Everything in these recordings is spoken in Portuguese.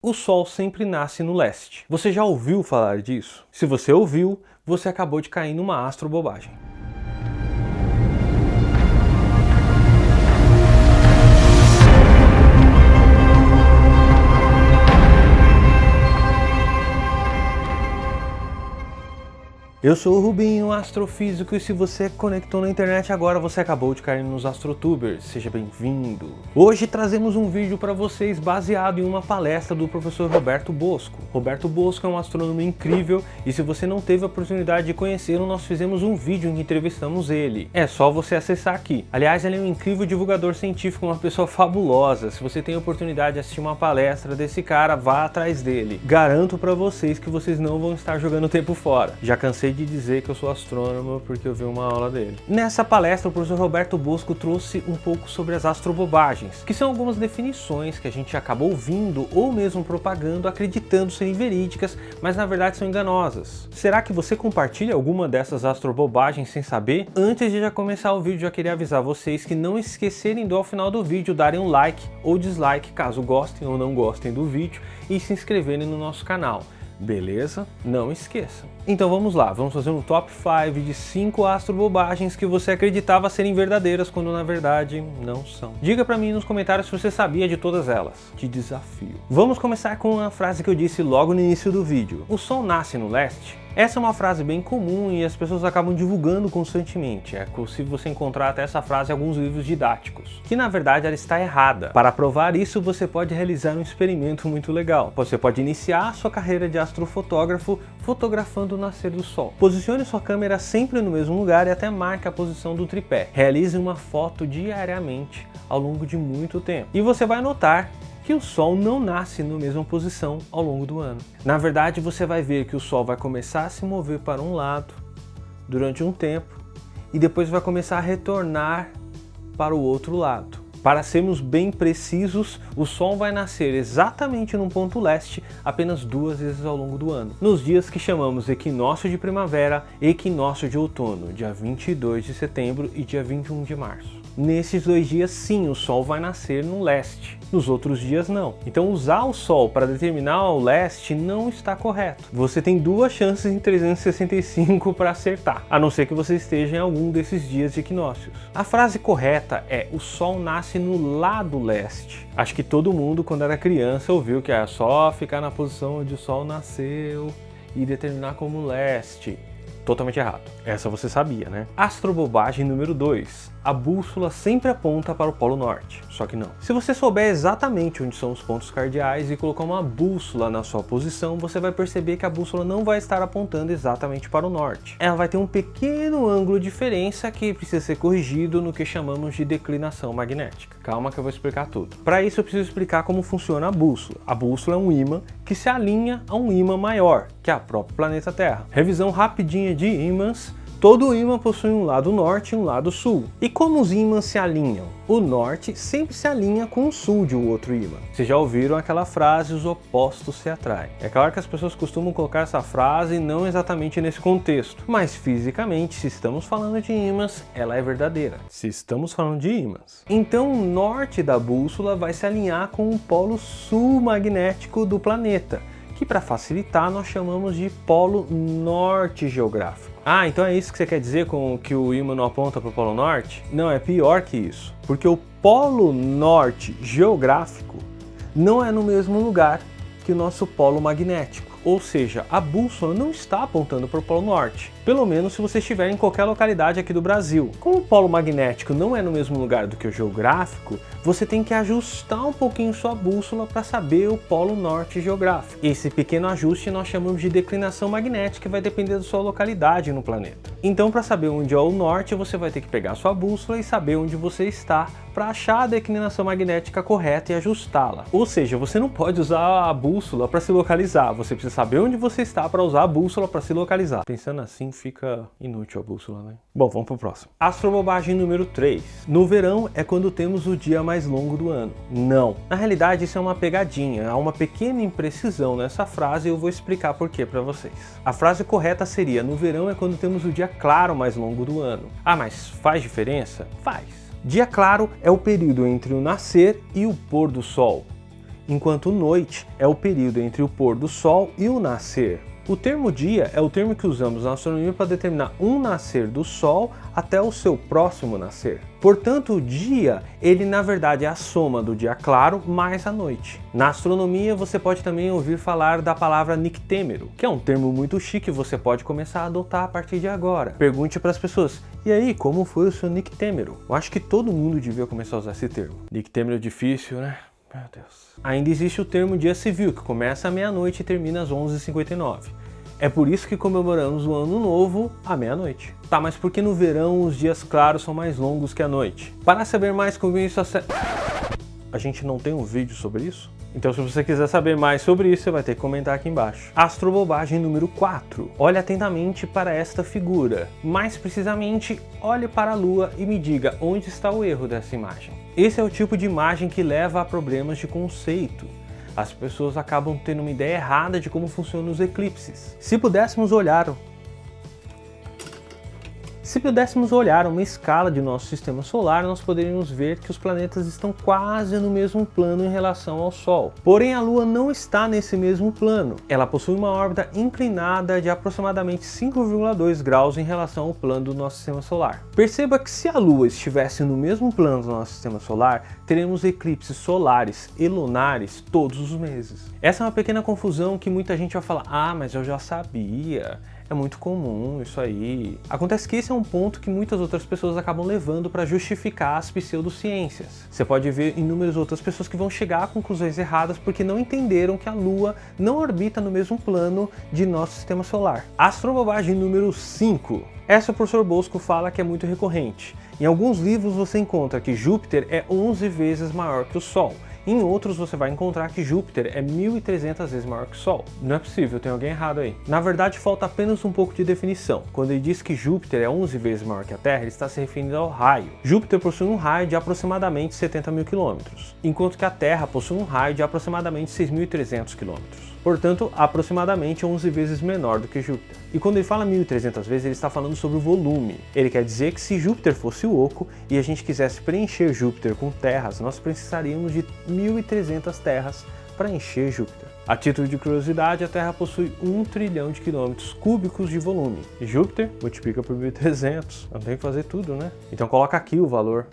O Sol sempre nasce no leste. Você já ouviu falar disso? Se você ouviu, você acabou de cair numa astrobobagem. Eu sou o Rubinho, astrofísico, e se você conectou na internet agora, você acabou de cair nos Astrotubers. Seja bem-vindo! Hoje trazemos um vídeo para vocês baseado em uma palestra do professor Roberto Bosco. Roberto Bosco é um astrônomo incrível e se você não teve a oportunidade de conhecê-lo, nós fizemos um vídeo em que entrevistamos ele. É só você acessar aqui. Aliás, ele é um incrível divulgador científico, uma pessoa fabulosa. Se você tem a oportunidade de assistir uma palestra desse cara, vá atrás dele. Garanto para vocês que vocês não vão estar jogando tempo fora. Já cansei de dizer que eu sou astrônomo porque eu vi uma aula dele. Nessa palestra, o professor Roberto Bosco trouxe um pouco sobre as astrobobagens, que são algumas definições que a gente acaba ouvindo ou mesmo propagando, acreditando serem verídicas, mas na verdade são enganosas. Será que você compartilha alguma dessas astrobobagens sem saber? Antes de já começar o vídeo, já queria avisar vocês que não esquecerem do ao final do vídeo darem um like ou dislike caso gostem ou não gostem do vídeo e se inscreverem no nosso canal. Beleza? Não esqueçam. Então vamos lá, vamos fazer um top 5 de 5 astrobobagens que você acreditava serem verdadeiras quando na verdade não são. Diga pra mim nos comentários se você sabia de todas elas. Te desafio. Vamos começar com a frase que eu disse logo no início do vídeo. O Sol nasce no leste? Essa é uma frase bem comum e as pessoas acabam divulgando constantemente. É possível você encontrar até essa frase em alguns livros didáticos, que na verdade ela está errada. Para provar isso, você pode realizar um experimento muito legal. Você pode iniciar a sua carreira de astrofotógrafo fotografando o nascer do Sol. Posicione sua câmera sempre no mesmo lugar e até marque a posição do tripé. Realize uma foto diariamente ao longo de muito tempo. E você vai notar que o Sol não nasce na mesma posição ao longo do ano. Na verdade, você vai ver que o Sol vai começar a se mover para um lado durante um tempo e depois vai começar a retornar para o outro lado. Para sermos bem precisos, o Sol vai nascer exatamente no ponto leste apenas 2 vezes ao longo do ano, nos dias que chamamos equinócio de primavera e equinócio de outono, dia 22 de setembro e dia 21 de março. Nesses 2 dias, sim, o Sol vai nascer no leste. Nos outros dias, não. Então, usar o Sol para determinar o leste não está correto. Você tem 2 chances em 365 para acertar, a não ser que você esteja em algum desses dias de equinócios. A frase correta é: o Sol nasce no lado leste. Acho que todo mundo, quando era criança, ouviu que é só ficar na posição onde o Sol nasceu e determinar como leste. Totalmente errado. Essa você sabia, né? Astrobobagem número 2. A bússola sempre aponta para o Polo Norte, só que não. Se você souber exatamente onde são os pontos cardeais e colocar uma bússola na sua posição, você vai perceber que a bússola não vai estar apontando exatamente para o norte. Ela vai ter um pequeno ângulo de diferença que precisa ser corrigido no que chamamos de declinação magnética. Calma que eu vou explicar tudo. Para isso eu preciso explicar como funciona a bússola. A bússola é um ímã que se alinha a um ímã maior, que é o próprio planeta Terra. Revisão rapidinha de ímãs. Todo ímã possui um lado norte e um lado sul. E como os ímãs se alinham? O norte sempre se alinha com o sul de um outro ímã. Vocês já ouviram aquela frase, os opostos se atraem. É claro que as pessoas costumam colocar essa frase não exatamente nesse contexto, mas fisicamente, se estamos falando de ímãs, ela é verdadeira. Se estamos falando de ímãs. Então o norte da bússola vai se alinhar com o polo sul magnético do planeta, que para facilitar nós chamamos de polo norte geográfico. Ah, então é isso que você quer dizer com que o ímã não aponta para o Polo Norte? Não, é pior que isso. Porque o Polo Norte geográfico não é no mesmo lugar que o nosso polo magnético. Ou seja, a bússola não está apontando para o Polo Norte. Pelo menos se você estiver em qualquer localidade aqui do Brasil. Como o polo magnético não é no mesmo lugar do que o geográfico, você tem que ajustar um pouquinho sua bússola para saber o polo norte geográfico. Esse pequeno ajuste nós chamamos de declinação magnética e vai depender da sua localidade no planeta. Então, para saber onde é o norte, você vai ter que pegar sua bússola e saber onde você está para achar a declinação magnética correta e ajustá-la. Ou seja, você não pode usar a bússola para se localizar, você precisa saber onde você está para usar a bússola para se localizar. Pensando assim, fica inútil a bússola, né? Bom, vamos pro próximo. Astrobobagem número 3. No verão é quando temos o dia mais longo do ano. Não. Na realidade, isso é uma pegadinha. Há uma pequena imprecisão nessa frase e eu vou explicar por quê para vocês. A frase correta seria: no verão é quando temos o dia claro mais longo do ano. Ah, mas faz diferença? Faz. Dia claro é o período entre o nascer e o pôr do sol. enquanto noite é o período entre o pôr do sol e o nascer. O termo dia é o termo que usamos na astronomia para determinar um nascer do Sol até o seu próximo nascer. Portanto, o dia, ele na verdade é a soma do dia claro mais a noite. Na astronomia, você pode também ouvir falar da palavra nictêmero, que é um termo muito chique que você pode começar a adotar a partir de agora. Pergunte para as pessoas, e aí, como foi o seu nictêmero? Eu acho que todo mundo devia começar a usar esse termo. Nictêmero é difícil, né? Meu Deus. Ainda existe o termo dia civil, que começa à meia-noite e termina às 11h59. É por isso que comemoramos o Ano Novo à meia-noite. Tá, mas por que no verão os dias claros são mais longos que a noite? Para saber mais como isso... A gente não tem um vídeo sobre isso? Então se você quiser saber mais sobre isso, você vai ter que comentar aqui embaixo. Astrobobagem número 4. Olhe atentamente para esta figura. Mais precisamente, olhe para a Lua e me diga onde está o erro dessa imagem. Esse é o tipo de imagem que leva a problemas de conceito. As pessoas acabam tendo uma ideia errada de como funcionam os eclipses. Se pudéssemos olhar uma escala de nosso sistema solar, nós poderíamos ver que os planetas estão quase no mesmo plano em relação ao Sol. Porém, a Lua não está nesse mesmo plano. Ela possui uma órbita inclinada de aproximadamente 5,2 graus em relação ao plano do nosso sistema solar. Perceba que se a Lua estivesse no mesmo plano do nosso sistema solar, teremos eclipses solares e lunares todos os meses. Essa é uma pequena confusão que muita gente vai falar, ah, mas eu já sabia. É muito comum isso aí. Acontece que esse é um ponto que muitas outras pessoas acabam levando para justificar as pseudociências. Você pode ver inúmeras outras pessoas que vão chegar a conclusões erradas porque não entenderam que a Lua não orbita no mesmo plano de nosso sistema solar. Astrobobagem número 5. Essa o professor Bosco fala que é muito recorrente. Em alguns livros você encontra que Júpiter é 11 vezes maior que o Sol. Em outros você vai encontrar que Júpiter é 1.300 vezes maior que o Sol. Não é possível, tem alguém errado aí. Na verdade, falta apenas um pouco de definição. Quando ele diz que Júpiter é 11 vezes maior que a Terra, ele está se referindo ao raio. Júpiter possui um raio de aproximadamente 70 mil quilômetros, enquanto que a Terra possui um raio de aproximadamente 6.300 quilômetros. Portanto, aproximadamente 11 vezes menor do que Júpiter. E quando ele fala 1.300 vezes, ele está falando sobre o volume. Ele quer dizer que se Júpiter fosse oco e a gente quisesse preencher Júpiter com terras, nós precisaríamos de 1.300 terras para encher Júpiter. A título de curiosidade, a Terra possui 1 trilhão de quilômetros cúbicos de volume. E Júpiter multiplica por 1.300. Eu tenho que fazer tudo, né? Então coloca aqui o valor,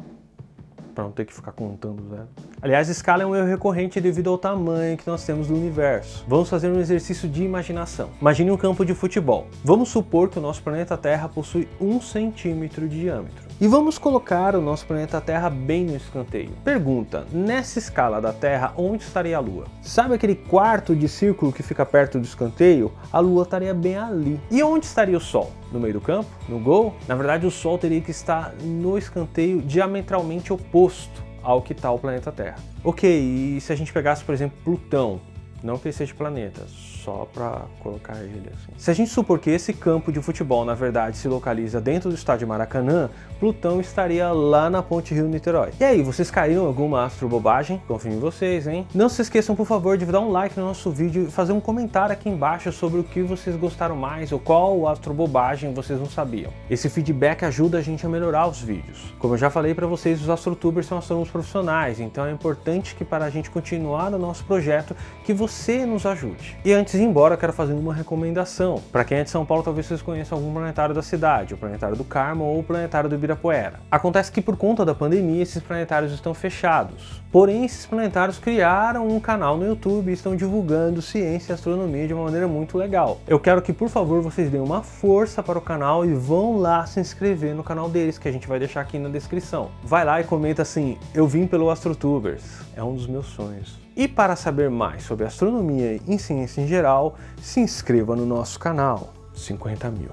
para não ter que ficar contando zero. Aliás, escala é um erro recorrente devido ao tamanho que nós temos do universo. Vamos fazer um exercício de imaginação. Imagine um campo de futebol. Vamos supor que o nosso planeta Terra possui 1 centímetro de diâmetro. E vamos colocar o nosso planeta Terra bem no escanteio. Pergunta, nessa escala da Terra, onde estaria a Lua? Sabe aquele quarto de círculo que fica perto do escanteio? A Lua estaria bem ali. E onde estaria o Sol? No meio do campo? No gol? Na verdade, o Sol teria que estar no escanteio diametralmente oposto ao que está o planeta Terra. Ok, e se a gente pegasse, por exemplo, Plutão? Não que ele seja planeta, só para colocar ele assim. Se a gente supor que esse campo de futebol, na verdade, se localiza dentro do estádio Maracanã, Plutão estaria lá na Ponte Rio-Niterói. E aí, vocês caíram em alguma astrobobagem? Confio em vocês, hein? Não se esqueçam, por favor, de dar um like no nosso vídeo e fazer um comentário aqui embaixo sobre o que vocês gostaram mais ou qual astrobobagem vocês não sabiam. Esse feedback ajuda a gente a melhorar os vídeos. Como eu já falei para vocês, os astrotubers são astrônomos profissionais, então é importante que para a gente continuar no nosso projeto, que você nos ajude. E antes de ir embora, eu quero fazer uma recomendação. Para quem é de São Paulo, talvez vocês conheçam algum planetário da cidade, o Planetário do Carmo ou o Planetário do Ibirapuera. Acontece que por conta da pandemia, esses planetários estão fechados. Porém, esses planetários criaram um canal no YouTube e estão divulgando ciência e astronomia de uma maneira muito legal. Eu quero que, por favor, vocês deem uma força para o canal e vão lá se inscrever no canal deles, que a gente vai deixar aqui na descrição. Vai lá e comenta assim, eu vim pelo Astrotubers, é um dos meus sonhos. E para saber mais sobre astronomia e ciência em geral, se inscreva no nosso canal. 50 mil.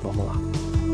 Vamos lá.